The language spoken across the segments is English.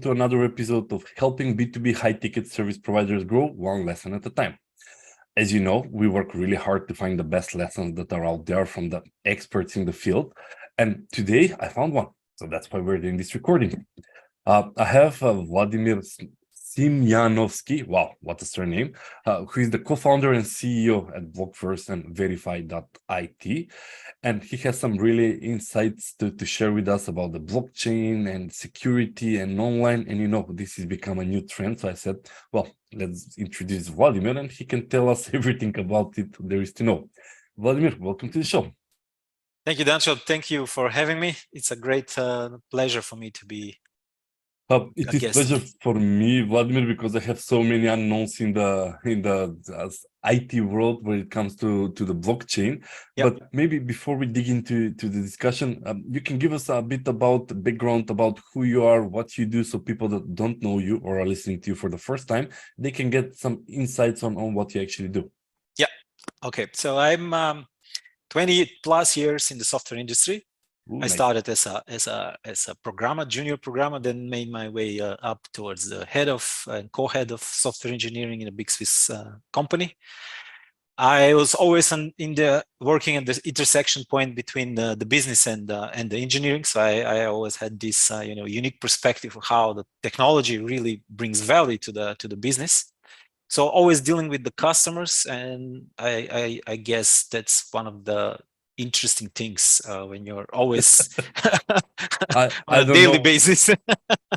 to another episode of helping B2B high-ticket service providers grow one lesson at a time. As you know, we work really hard to find the best lessons that are out there from the experts in the field. And today I found one. So that's why we're doing this recording. I have Vladimir Simjanoski, wow, what a surname, who is the co-founder and CEO at Blokverse and verify.it. And he has some really insights to share with us about the blockchain and security and online. And you know, this has become a new trend. So I said, well, let's introduce Vladimir and he can tell us everything about it there is to know. Vladimir, welcome to the show. Thank you, Dancho. Thank you for having me. It's a great pleasure for me to be it is pleasure for me, Vladimir, because I have so many unknowns in the IT world when it comes to the blockchain. Yep. But maybe before we dig into the discussion, you can give us a bit about the background about who you are, what you do, so people that don't know you or are listening to you for the first time, they can get some insights on what you actually do. Yeah. Okay. So I'm 20 plus years in the software industry. Ooh, I started as a programmer, junior programmer, then made my way up towards the head of and co-head of software engineering in a big Swiss company. I was always working at the intersection point between the business and the engineering. So I always had this unique perspective of how the technology really brings value to the business. So always dealing with the customers, and I guess that's one of the interesting things when you're always on a daily basis.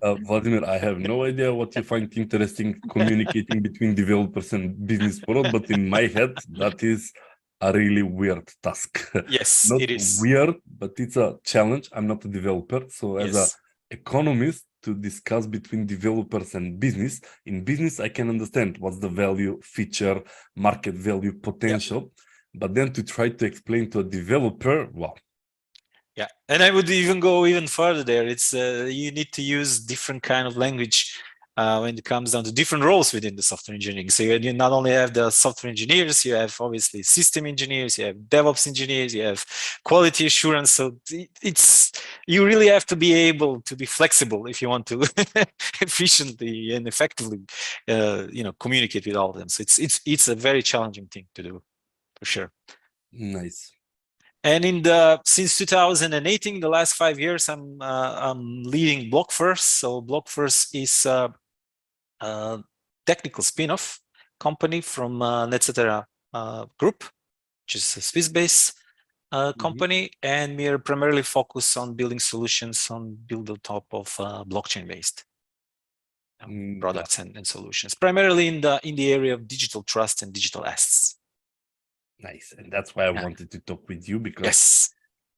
Vladimir, I have no idea what you find interesting communicating between developers and business world, but in my head, that is a really weird task. Yes, not it is weird, but it's a challenge. I'm not a developer, so as an economist, to discuss between developers and business. In business, I can understand what's the value, feature, market value, potential. Yep. But then to try to explain to a developer, well. Yeah, and I would even go even further there. It's you need to use different kind of language when it comes down to different roles within the software engineering. So you not only have the software engineers, you have obviously system engineers, you have DevOps engineers, you have quality assurance. So you really have to be able to be flexible if you want to efficiently and effectively, communicate with all of them. So it's a very challenging thing to do, for sure. Nice. And since 2018, the last 5 years, I'm leading Blokverse. So Blokverse is a technical spin-off company from NetCetera Group, which is a Swiss-based company, and we are primarily focused on building solutions on top of blockchain-based products and solutions, primarily in the area of digital trust and digital assets. Nice, and that's why I wanted to talk with you, because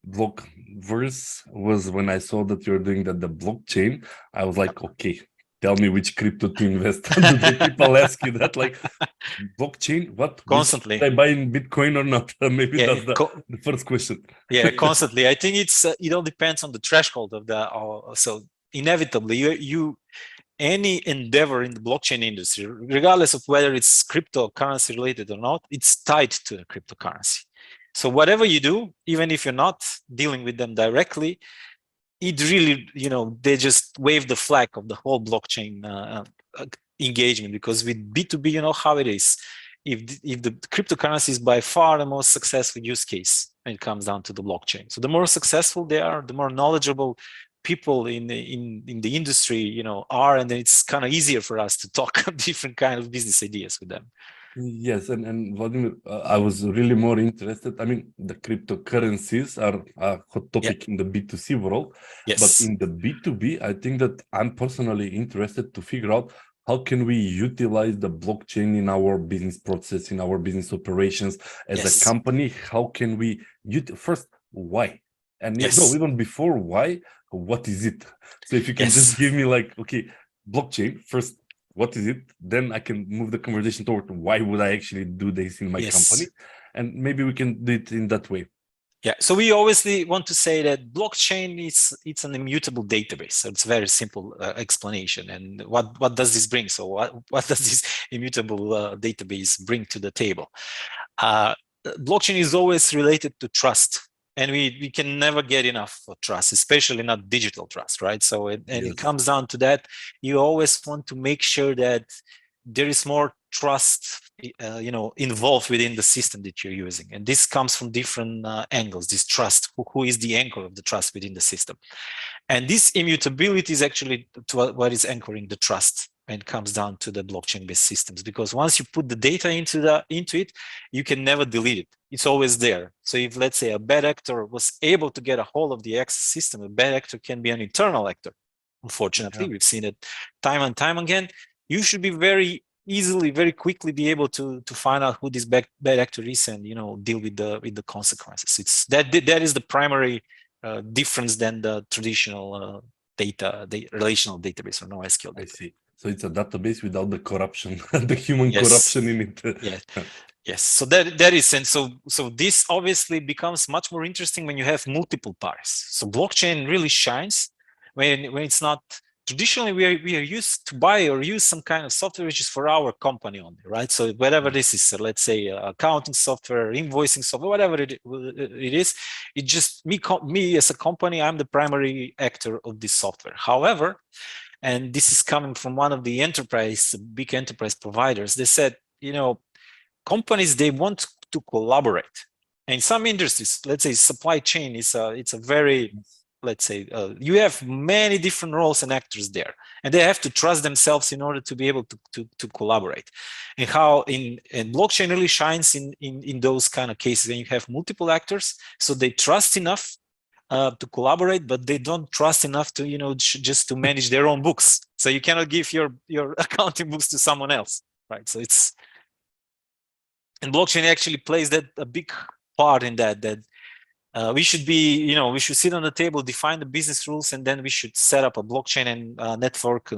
Blokverse was, when I saw that you're doing the blockchain, I was like, okay, tell me which crypto to invest. Do the people ask you that, like, blockchain? What? Constantly. Should I buy in Bitcoin or not? Maybe that's the first question. Yeah, constantly. I think it all depends on the threshold of so inevitably any endeavor in the blockchain industry, regardless of whether it's cryptocurrency related or not, it's tied to the cryptocurrency. So whatever you do, even if you're not dealing with them directly, it really, they just wave the flag of the whole blockchain engagement, because with B2B, you know how it is. If the cryptocurrency is by far the most successful use case when it comes down to the blockchain. So the more successful they are, the more knowledgeable people in the industry, are, and then it's kind of easier for us to talk different kind of business ideas with them. Yes, and Vladimir, I was really more interested. I mean, the cryptocurrencies are a hot topic in the B2C world, but in the B2B, I think that I'm personally interested to figure out how can we utilize the blockchain in our business process, in our business operations as a company. How can we first, why? And even before why, what is it? So if you can just give me like, okay, blockchain first, what is it? Then I can move the conversation toward why would I actually do this in my company? And maybe we can do it in that way. Yeah, so we obviously want to say that blockchain it's an immutable database. So it's a very simple explanation. And what does this bring? So what does this immutable database bring to the table? Blockchain is always related to trust. and we can never get enough of trust, especially not digital trust, right? So it comes down to that. You always want to make sure that there is more trust involved within the system that you're using, and this comes from different angles. This trust, who is the anchor of the trust within the system, and this immutability is actually what is anchoring the trust when it comes down to the blockchain-based systems, because once you put the data into it, you can never delete it. It's always there. So if, let's say, a bad actor was able to get a hold of the access system, a bad actor can be an internal actor. Unfortunately, we've seen it time and time again. You should be very quickly be able to find out who this bad actor is, and deal with the consequences. It's that is the primary difference than the traditional relational database or NoSQL database. I see. So it's a database without the corruption, the human corruption in it. Yes. So that is, and so this obviously becomes much more interesting when you have multiple parties. So blockchain really shines when it's not. Traditionally, we are used to buy or use some kind of software which is for our company only, right? So whatever this is, let's say accounting software, invoicing software, whatever it is, it just me as a company, I'm the primary actor of this software. However, and this is coming from one of the big enterprise providers, they said, companies, they want to collaborate. And some industries, let's say supply chain, it's a very, let's say, you have many different roles and actors there, and they have to trust themselves in order to be able to collaborate. And how in blockchain really shines in those kind of cases when you have multiple actors, so they trust enough to collaborate, but they don't trust enough to just to manage their own books. So you cannot give your accounting books to someone else, right? So and blockchain actually plays a big part in that we should be, we should sit on the table, define the business rules, and then we should set up a blockchain and network,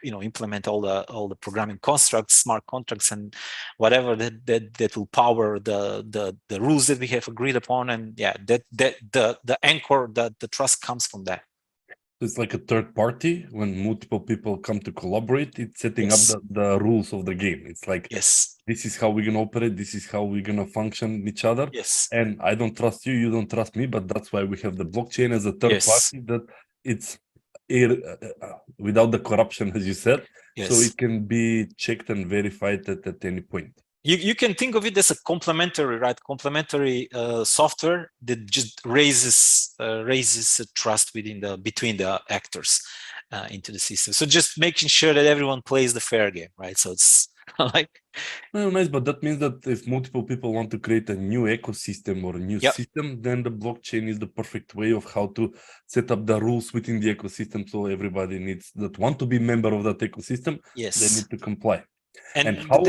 implement all the programming constructs, smart contracts, and whatever that will power the rules that we have agreed upon. And the anchor, the trust comes from that. It's like a third party. When multiple people come to collaborate, it's setting up the rules of the game. It's like, this is how we're going to operate. This is how we're going to function each other. And I don't trust you. You don't trust me. But that's why we have the blockchain as a third party, that it's without the corruption, as you said. So it can be checked and verified at any point. You can think of it as a complementary, right? Complementary software that just raises trust between the actors into the system. So just making sure that everyone plays the fair game, right? So it's like, no, nice, but that means that if multiple people want to create a new ecosystem or a new system, then the blockchain is the perfect way of how to set up the rules within the ecosystem. So everybody that want to be member of that ecosystem, they need to comply. And how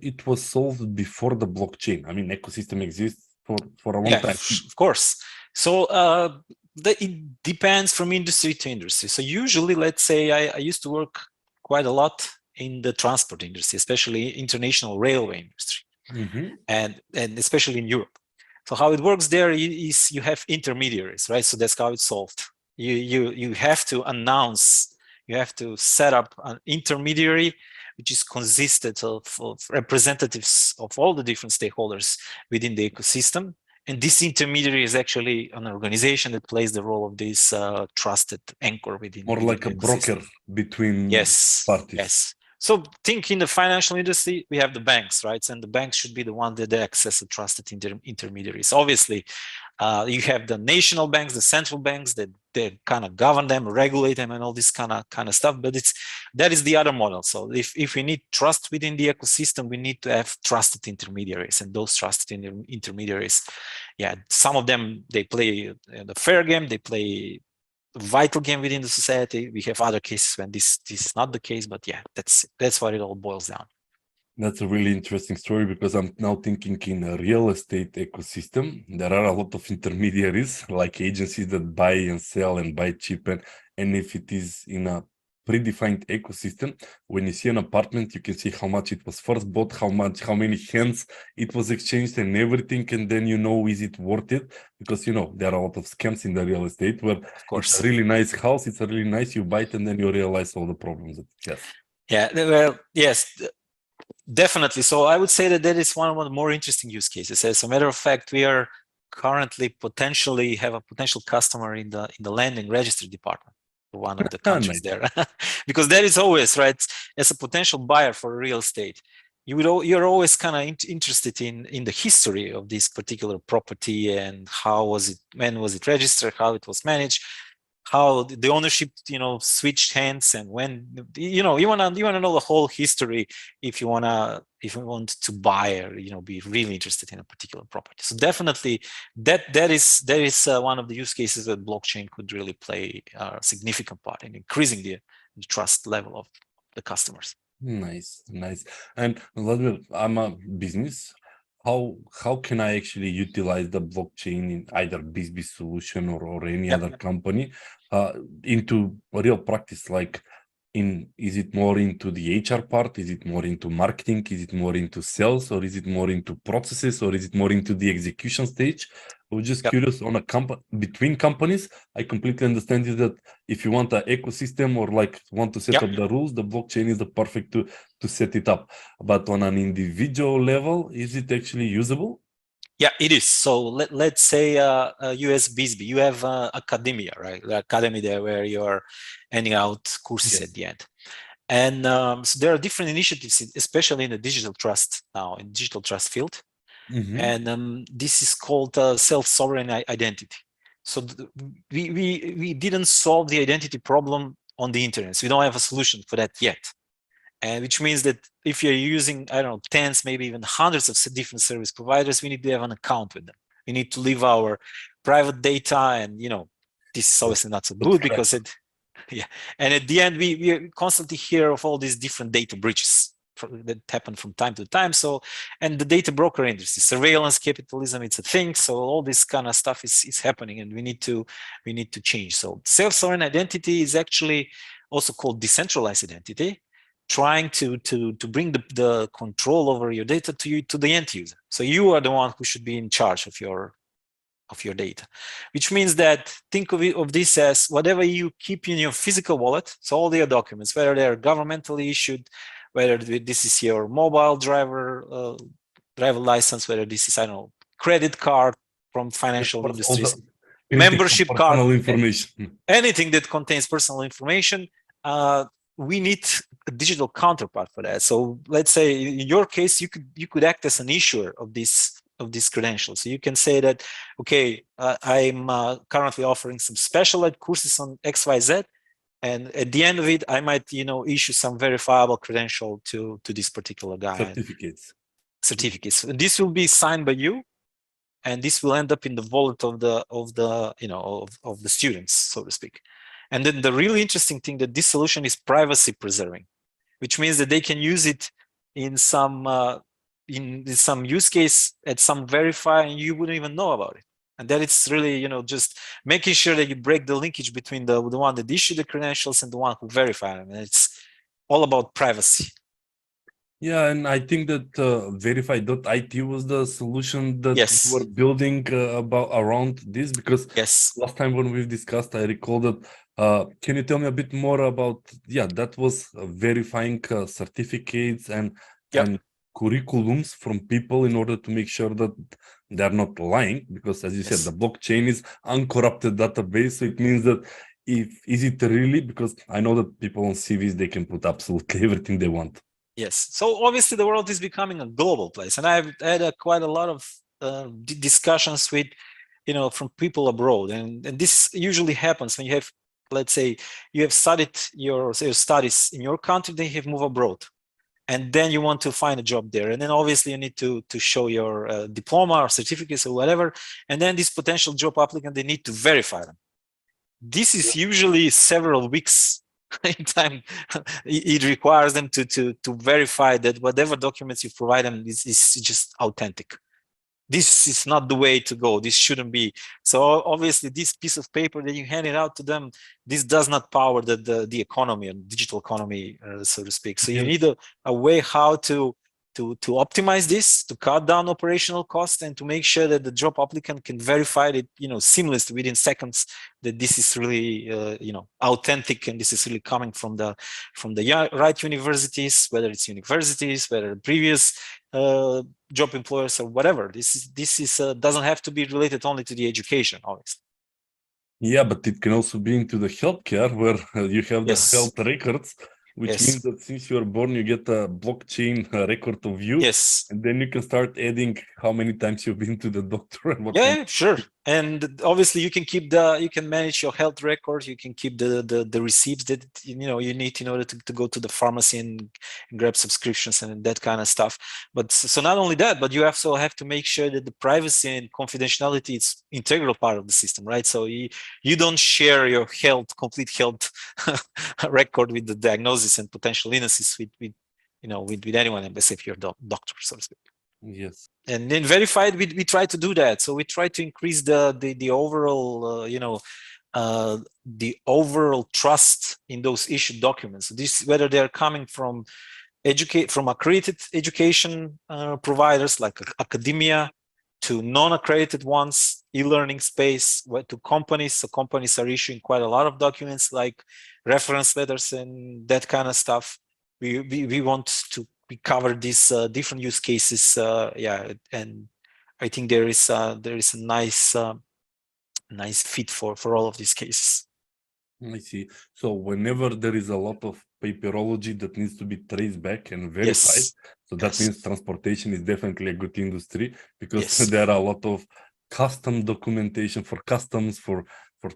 it was solved before the blockchain? I mean, ecosystem exists for a long time. Of course. So it depends from industry to industry. So usually, let's say I used to work quite a lot in the transport industry, especially international railway industry, and especially in Europe. So how it works there is you have intermediaries, right? So that's how it's solved. You have to announce, you have to set up an intermediary which is consisted of representatives of all the different stakeholders within the ecosystem. And this intermediary is actually an organization that plays the role of this trusted anchor within. More like a broker between parties. Yes. So think in the financial industry, we have the banks, right? And the banks should be the one that access the trusted intermediaries. Obviously, you have the national banks, the central banks that kind of govern them, regulate them, and all this kind of stuff. But that is the other model. So if we need trust within the ecosystem, we need to have trusted intermediaries, and those trusted intermediaries, some of them, they play the fair game, they play vital game within the society. We have other cases when this is not the case, but that's what it all boils down. That's a really interesting story, because I'm now thinking in a real estate ecosystem. There are a lot of intermediaries, like agencies that buy and sell and buy cheap, and if it is in a predefined ecosystem, when you see an apartment, you can see how much it was first bought, how many hands it was exchanged and everything, and then is it worth it? Because there are a lot of scams in the real estate where it's a really nice house, you buy it, and then you realize all the problems that it has. Well, yes. Definitely. So I would say that that is one of the more interesting use cases. As a matter of fact, we are currently potentially have a potential customer in the land and registry department for one of the countries Nice. there, because that is always right. As a potential buyer for real estate, you're always kind of interested in the history of this particular property and how was it, when was it registered, how it was managed, how the ownership switched hands, and when you wanna know the whole history if you want to buy or be really interested in a particular property. So definitely that is one of the use cases that blockchain could really play a significant part in increasing the trust level of the customers. Nice, nice. And Vladimir, I'm a business. How can I actually utilize the blockchain in either B2B solution or any other company into real practice? Like, is it more into the HR part? Is it more into marketing? Is it more into sales? Or is it more into processes? Or is it more into the execution stage? I was just Yep. curious on between companies. I completely understand you that if you want an ecosystem or like want to set up the rules, the blockchain is the perfect to set it up. But on an individual level, is it actually usable? Yeah, it is. So let's say US BSB, you have academia, right? The academy there where you're handing out courses at the end. And so there are different initiatives, especially in the digital trust now, in digital trust field. And this is called self-sovereign identity. So we didn't solve the identity problem on the internet. So we don't have a solution for that yet. And which means that if you're using, I don't know, tens, maybe even hundreds of different service providers, we need to have an account with them. We need to leave our private data, and this is obviously not so good because yeah. And at the end, we constantly hear of all these different data breaches that happen from time to time. So, and the data broker industry, surveillance capitalism, it's a thing. So all this kind of stuff is happening, and we need to change. So self-sovereign identity is actually also called decentralized identity, trying to bring the control over your data to the end user. So you are the one who should be in charge of your data, which means that think of this as whatever you keep in your physical wallet. So all your documents, whether they're governmentally issued, whether this is your mobile driver license, whether this is, I don't know, credit card from financial industries, membership card, information, anything that contains personal information, we need a digital counterpart for that. So let's say in your case, you could act as an issuer of these credentials. So you can say that, okay, I'm currently offering some special ed courses on XYZ, and at the end of it, I might issue some verifiable credential to this particular guy. Certificates. And this will be signed by you, and this will end up in the wallet of the students, so to speak. And then the really interesting thing that this solution is privacy preserving, which means that they can use it in some use case at some verify, and you wouldn't even know about it. And that it's really just making sure that you break the linkage between the one that issued the credentials and the one who verified them. And it's all about privacy. Yeah, and I think that verify.it was the solution that we were building around this, because last time when we've discussed, I recall that. Can you tell me a bit more about, that was verifying certificates and curriculums from people in order to make sure that they're not lying, because as you said, the blockchain is uncorrupted database. So it means that is it really, because I know that people on CVs, they can put absolutely everything they want. Yes. So obviously the world is becoming a global place, and I've had quite a lot of discussions with, from people abroad, and this usually happens when you have, let's say, you have studied your studies in your country, then you have moved abroad, and then you want to find a job there, and then obviously you need to show your diploma or certificates or whatever, and then this potential job applicant, they need to verify them. This is usually several weeks in time. It requires them to verify that whatever documents you provide them is just authentic. This is not the way to go. This shouldn't be. So obviously this piece of paper that you hand it out to them, this does not power the economy and digital economy, so to speak. So you need a way how to to optimize this, to cut down operational costs, and to make sure that the job applicant can verify it, seamlessly within seconds, that this is really, authentic, and this is really coming from the right universities, whether it's universities, whether previous job employers or whatever. This is doesn't have to be related only to the education, obviously. Yeah, but it can also be into the healthcare where you have the health records, which means that since you are born, you get a blockchain record of you. Yes. And then you can start adding how many times you've been to the doctor and what. Yeah, sure. And obviously you can manage your health record. You can keep the receipts that you need in order to go to the pharmacy and grab subscriptions and that kind of stuff. But so not only that, but you also have to make sure that the privacy and confidentiality is integral part of the system, right? So you don't share your complete health record with the diagnosis and potential illnesses with anyone, except your doctor, so to speak. Yes. And in verified, we try to do that. So we try to increase the overall, the overall trust in those issued documents. This, whether they're coming from accredited education providers like academia, to non-accredited ones, e-learning space, to companies. So companies are issuing quite a lot of documents like reference letters and that kind of stuff. We want to cover these different use cases. And I think there is a nice fit for all of these cases. I see. So whenever there is a lot of paperology that needs to be traced back and verified, so that means transportation is definitely a good industry, because there are a lot of custom documentation for customs, for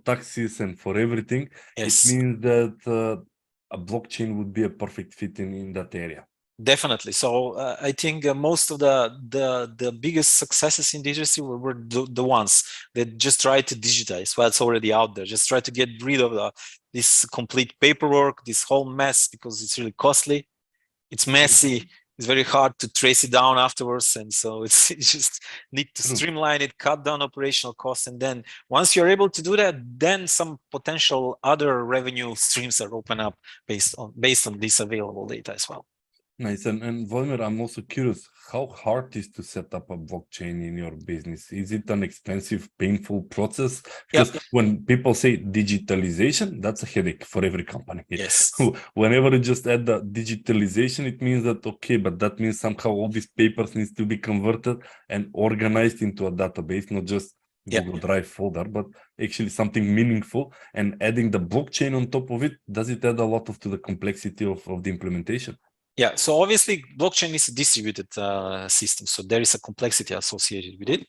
taxes, and for everything. It means that a blockchain would be a perfect fit in that area. Definitely. So I think most of the biggest successes in the industry were the ones that just try to digitize what's already out there, just try to get rid of this complete paperwork, this whole mess, because it's really costly, it's messy, it's very hard to trace it down afterwards, and so it's just need to streamline it, cut down operational costs, and then once you're able to do that, then some potential other revenue streams are open up based on this available data as well. Nice. And Vladimir, I'm also curious, how hard is to set up a blockchain in your business? Is it an expensive, painful process? Because when people say digitalization, that's a headache for every company. Yes. Whenever you just add the digitalization, it means that, okay, but that means somehow all these papers needs to be converted and organized into a database, not just Google Drive folder, but actually something meaningful. And adding the blockchain on top of it, does it add a lot to the complexity of the implementation? Yeah, so obviously blockchain is a distributed system, so there is a complexity associated with it.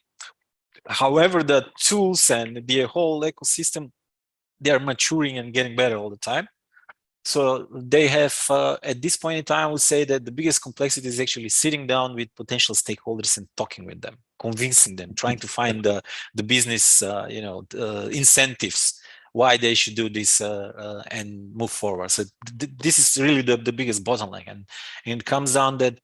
However, the tools and the whole ecosystem, they are maturing and getting better all the time. So they have, at this point in time, I would say that the biggest complexity is actually sitting down with potential stakeholders and talking with them, convincing them, trying to find the business, incentives, why they should do this and move forward. So this is really the biggest bottleneck, and it comes down that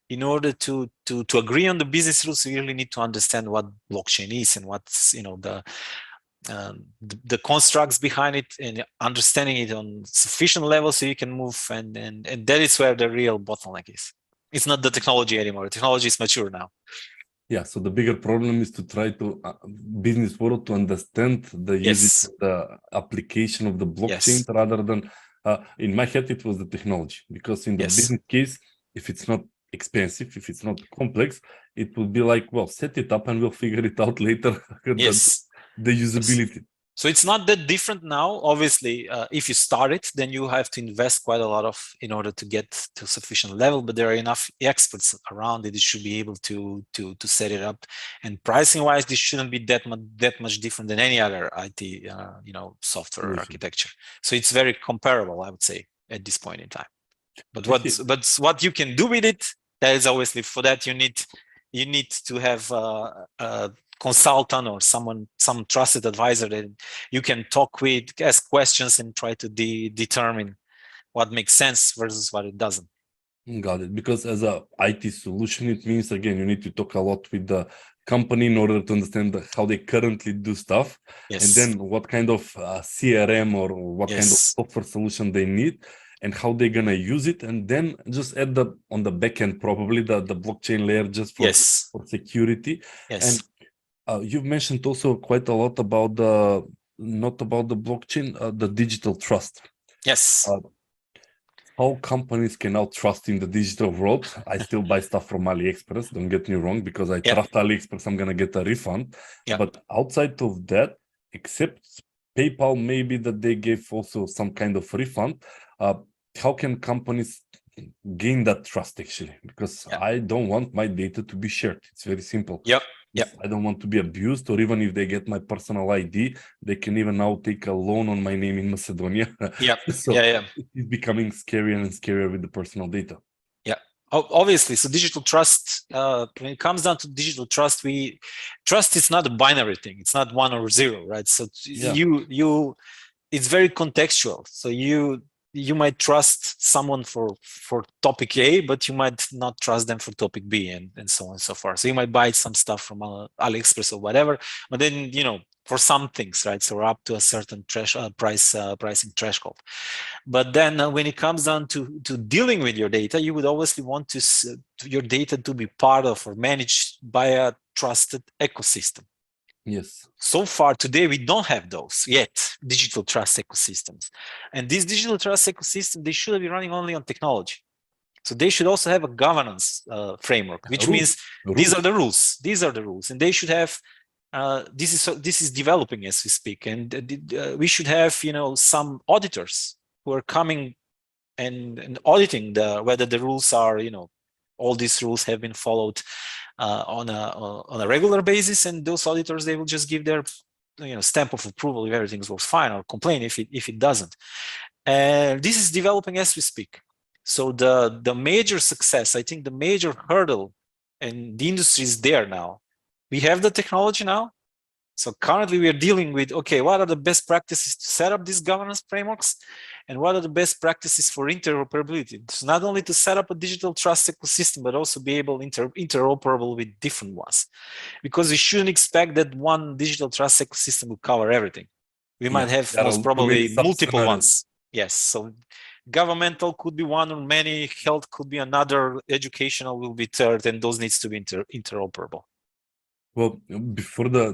in order to agree on the business rules, you really need to understand what blockchain is and what's the constructs behind it, and understanding it on sufficient level so you can move, and that is where the real bottleneck is. It's not the technology anymore. The technology is mature now. Yeah, so the bigger problem is to try to business world to understand the usage of the application of the blockchain rather than in my head it was the technology, because in the business case, if it's not expensive, if it's not complex, it would be like, well, set it up and we'll figure it out later. The usability. So it's not that different now. Obviously, if you start it, then you have to invest quite a lot in order to get to sufficient level, but there are enough experts around it. It should be able to set it up. And pricing wise, this shouldn't be that much different than any other IT, software architecture. So it's very comparable, I would say, at this point in time. But what you can do with it, that is obviously, for that you need to have a consultant or some trusted advisor that you can talk with, ask questions, and try to determine what makes sense versus what it doesn't. Got it. Because as a IT solution, it means, again, you need to talk a lot with the company in order to understand how they currently do stuff, and then what kind of CRM or what kind of software solution they need. and how they're gonna use it, and then just add on the back end probably the blockchain layer just for security. Yes. And you've mentioned also quite a lot about not about the blockchain, the digital trust. Yes. How companies can now trust in the digital world. I still buy stuff from AliExpress, don't get me wrong, because I trust AliExpress, I'm gonna get a refund. But outside of that, except PayPal, maybe that they gave also some kind of refund, how can companies gain that trust actually? Because I don't want my data to be shared. It's very simple. I don't want to be abused, or even if they get my personal ID, they can even now take a loan on my name in Macedonia. It's becoming scarier and scarier with the personal data. Obviously, so digital trust, when it comes down to digital trust, trust is not a binary thing. It's not 1 or 0, right? So it's very contextual. So you might trust someone for topic A, but you might not trust them for topic B, and so on and so forth. So you might buy some stuff from AliExpress or whatever, but then, for some things, right? So we're up to a certain pricing threshold. But then when it comes down to dealing with your data, you would obviously want your data to be part of or managed by a trusted ecosystem. Yes. So far today, we don't have those yet, digital trust ecosystems. And this digital trust ecosystem, they should be running only on technology. So they should also have a governance framework, which means these are the rules. These are the rules. And they should have, this is developing as we speak. And we should have, some auditors who are coming and auditing whether the rules are, all these rules have been followed on a regular basis, and those auditors, they will just give their stamp of approval if everything works fine, or complain if it doesn't. And this is developing as we speak. So the major success, I think the major hurdle, and the industry is there now. We have the technology now. So currently we are dealing with, okay, what are the best practices to set up these governance frameworks, and what are the best practices for interoperability? So not only to set up a digital trust ecosystem, but also be able interoperable with different ones. Because we shouldn't expect that one digital trust ecosystem will cover everything. We might have most probably multiple ones. Yes, so governmental could be one or many, health could be another, educational will be third, and those needs to be interoperable. Well, before the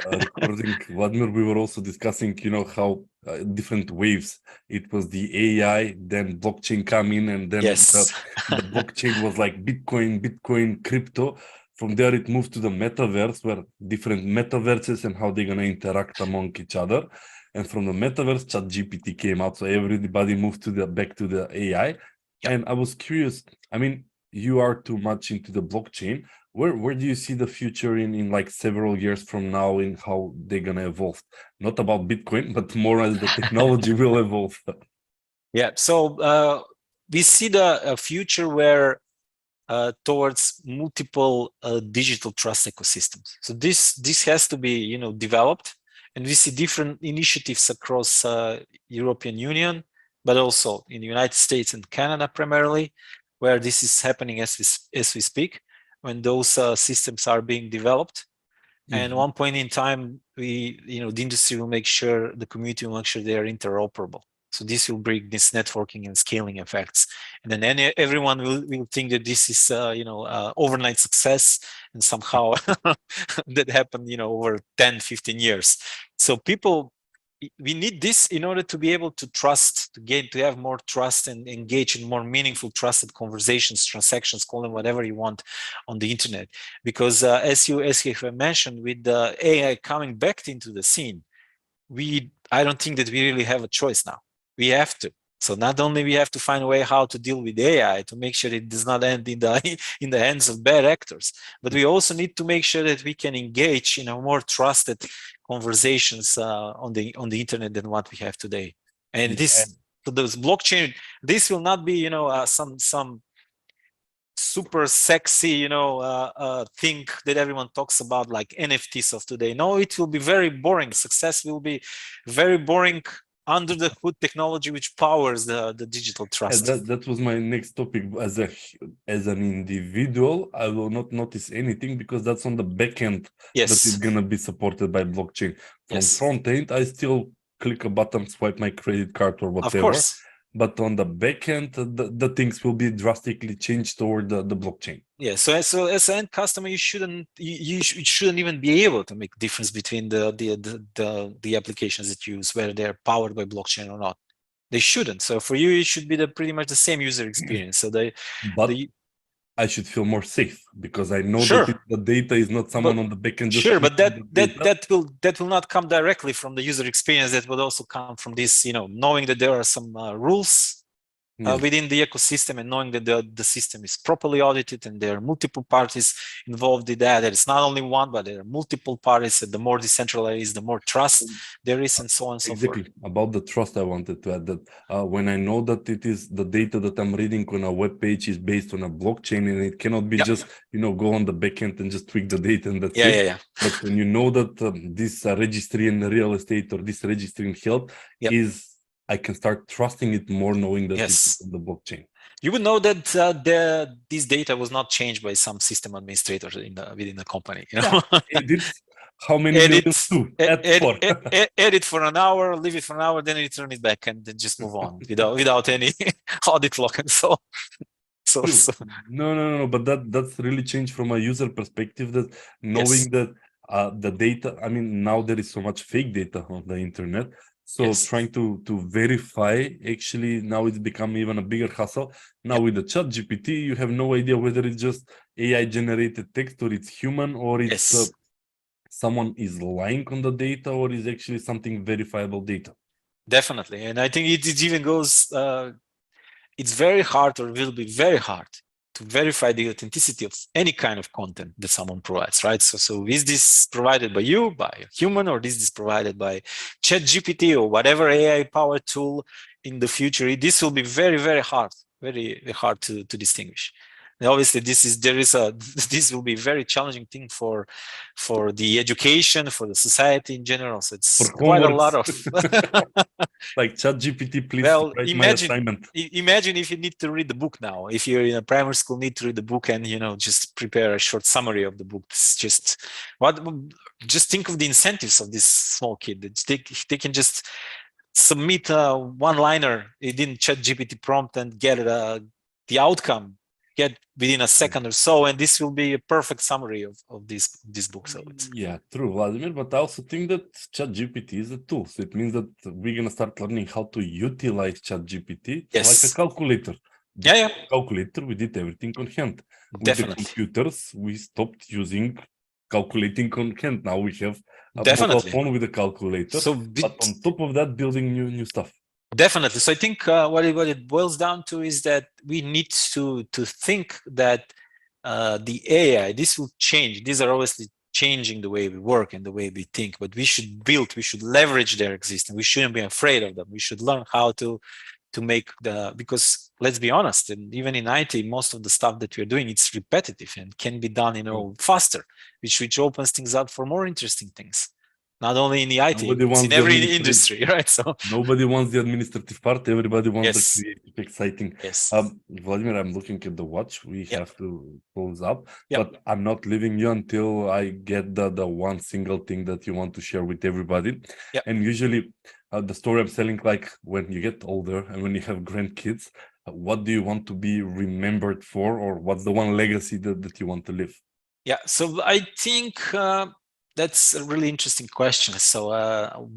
recording, Vladimir, we were also discussing, how different waves. It was the AI, then blockchain come in, and then the blockchain was like Bitcoin, crypto. From there, it moved to the metaverse, where different metaverses and how they're gonna interact among each other. And from the metaverse, ChatGPT came out, so everybody moved back to the AI. And I was curious. I mean, you are too much into the blockchain. Where do you see the future in like several years from now, in how they're gonna evolve? Not about Bitcoin, but more as the technology will evolve. So we see the future where towards multiple digital trust ecosystems. So this has to be developed, and we see different initiatives across European Union, but also in the United States and Canada primarily, where this is happening as we speak, when those systems are being developed. And at one point in time, the industry will make sure, the community will make sure they are interoperable. So this will bring this networking and scaling effects. And then everyone will think that this is, overnight success, and somehow that happened, over 10, 15 years. So we need this in order to be able to trust, to have more trust and engage in more meaningful trusted conversations, transactions, call them whatever you want on the internet. Because as you have mentioned, with the AI coming back into the scene, I don't think that we really have a choice now. We have to. So not only we have to find a way how to deal with AI to make sure it does not end in the hands of bad actors, but we also need to make sure that we can engage in a more trusted conversations on the internet than what we have today. And so those blockchain, this will not be some super sexy thing that everyone talks about, like NFTs of today. No, it will be very boring. Success will be very boring under the hood technology which powers the digital trust. That was my next topic. As an individual, I will not notice anything, because that's on the back end that is gonna be supported by blockchain. From front end, I still click a button, swipe my credit card or whatever. Of course. but on the back end, the things will be drastically changed toward the blockchain. Yeah, so as an end customer, you shouldn't even be able to make difference between the applications that you use, whether they're powered by blockchain or not. They shouldn't. So for you, it should be pretty much the same user experience. So But I should feel more safe because I know sure, that the data is not someone on the backend just sure, but tweaking the data. that will not come directly from the user experience. That will also come from this, knowing that there are some rules within the ecosystem, and knowing that the system is properly audited and there are multiple parties involved in that. It's not only one, but there are multiple parties. And the more decentralized, the more trust there is, and so on and so forth. Exactly. About the trust, I wanted to add that when I know that it is the data that I'm reading on a web page is based on a blockchain, and it cannot be just go on the backend and just tweak the data and that's it. Yeah. But when you know that this registry in real estate or this registry in health is, I can start trusting it more, knowing that it's on the blockchain. You would know that this data was not changed by some system administrator within the company. How many millions too? Edit for an hour, leave it for an hour, then return it back, and then just move on without any audit log and so. No. But that's really changed from a user perspective. That knowing that the data. I mean, now there is so much fake data on the internet. So trying to verify, actually, now it's become even a bigger hassle. Now with the chat GPT, you have no idea whether it's just AI generated text or it's human or it's someone is lying on the data or is actually something verifiable data. Definitely. And I think it even goes, it's very hard or will be very hard to verify the authenticity of any kind of content that someone provides, right? So is this provided by you, by a human, or is this provided by ChatGPT or whatever AI-powered tool in the future? This will be very, very hard to distinguish. And obviously, this will be a very challenging thing for the education, for the society in general. So it's quite a lot of like ChatGPT, please write my assignment. Imagine if you need to read the book now. If you're in a primary school, need to read the book and just prepare a short summary of the book. It's just think of the incentives of this small kid. They can just submit a one-liner within ChatGPT prompt and get the outcome within a second or so, and this will be a perfect summary of this book. So true, Vladimir, but I also think that ChatGPT is a tool. So it means that we're gonna start learning how to utilize ChatGPT like a calculator. Calculator, we did everything on hand. With the computers, we stopped using calculating on hand. Now we have a mobile phone with a calculator. But on top of that, building new stuff. Definitely. So I think what it boils down to is that we need to think that the AI, this will change. These are obviously changing the way we work and the way we think, but we should leverage their existence. We shouldn't be afraid of them. We should learn how to make because let's be honest, and even in IT, most of the stuff that we're doing, it's repetitive and can be done, faster, which opens things up for more interesting things. Not only in the IT, it's in every industry, right? So nobody wants the administrative part. Everybody wants the creative, exciting. Vladimir, I'm looking at the watch. We have to close up, but I'm not leaving you until I get the one single thing that you want to share with everybody. And usually, the story I'm selling, like when you get older and when you have grandkids, what do you want to be remembered for, or what's the one legacy that you want to leave? So I think. That's a really interesting question. So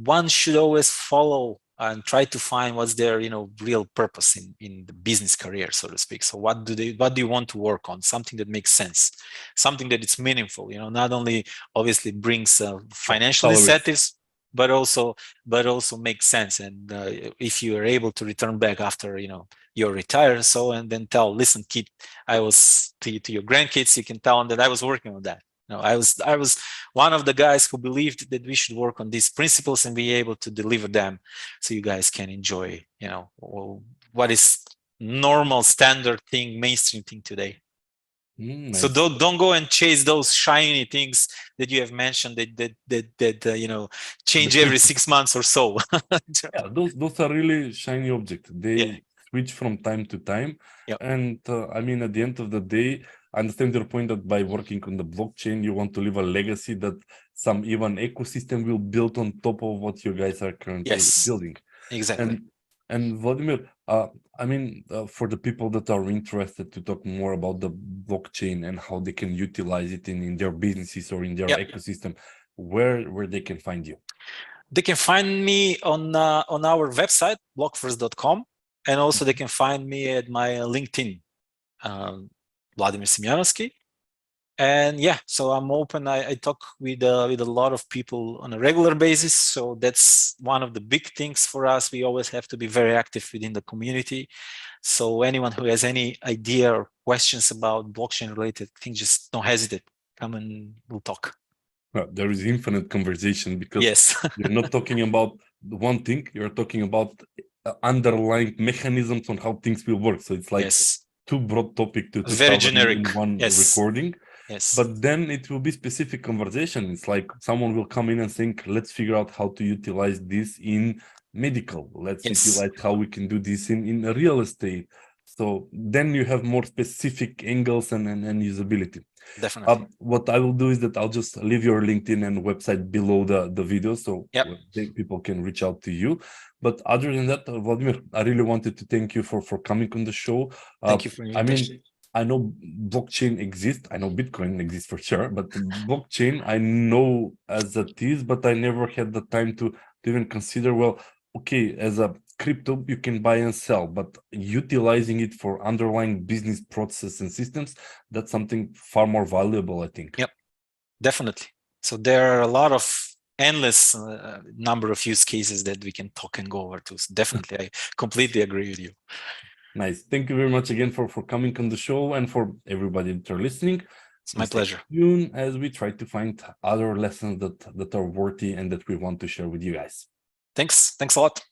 one should always follow and try to find what's their real purpose in the business career, so to speak. So what do you want to work on? Something that makes sense, something that is meaningful. Not only obviously brings financial incentives, but also makes sense. And if you are able to return back after you're retired, and then listen, kid, I was to your grandkids, you can tell them that I was working on that. I was one of the guys who believed that we should work on these principles and be able to deliver them, so you guys can enjoy, what is normal, standard thing, mainstream thing today. Nice. So don't go and chase those shiny things that you have mentioned that change every 6 months or so. Those are really shiny objects. They switch from time to time, and I mean, at the end of the day, I understand your point that by working on the blockchain, you want to leave a legacy that some even ecosystem will build on top of what you guys are currently building. Exactly. And And Vladimir, I mean, for the people that are interested to talk more about the blockchain and how they can utilize it in their businesses or in their ecosystem, where they can find you? They can find me on our website, blokverse.com, and also they can find me at my LinkedIn, Vladimir Simjanoski. And yeah, so I'm open. I talk with a lot of people on a regular basis. So that's one of the big things for us. We always have to be very active within the community. So anyone who has any idea or questions about blockchain related things, just don't hesitate. Come and we'll talk. Well, there is infinite conversation because yes, you're not talking about one thing, you're talking about underlying mechanisms on how things will work. So it's like yes, too broad topic to very cover generic. in one Yes, recording. yes, But then it will be specific conversation. It's like someone will come in and think, let's figure out how to utilize this in medical. Let's utilize how we can do this in real estate. So then you have more specific angles and usability. definitely. What I will do is that I'll just leave your LinkedIn and website below the video so people can reach out to you. But other than that, Vladimir, I really wanted to thank you for coming on the show. Thank you for the invitation. I mean, I know blockchain exists. I know Bitcoin exists for sure, but blockchain I know as it is, but I never had the time to even consider, well, okay, as a crypto, you can buy and sell, but utilizing it for underlying business processes and systems, that's something far more valuable, I think. Yep, definitely. So there are a lot of endless number of use cases that we can talk and go over to. So definitely, I completely agree with you. Nice. Thank you very much again for coming on the show, and for everybody that are listening. It's my pleasure. Soon as we try to find other lessons that are worthy and that we want to share with you guys. Thanks a lot.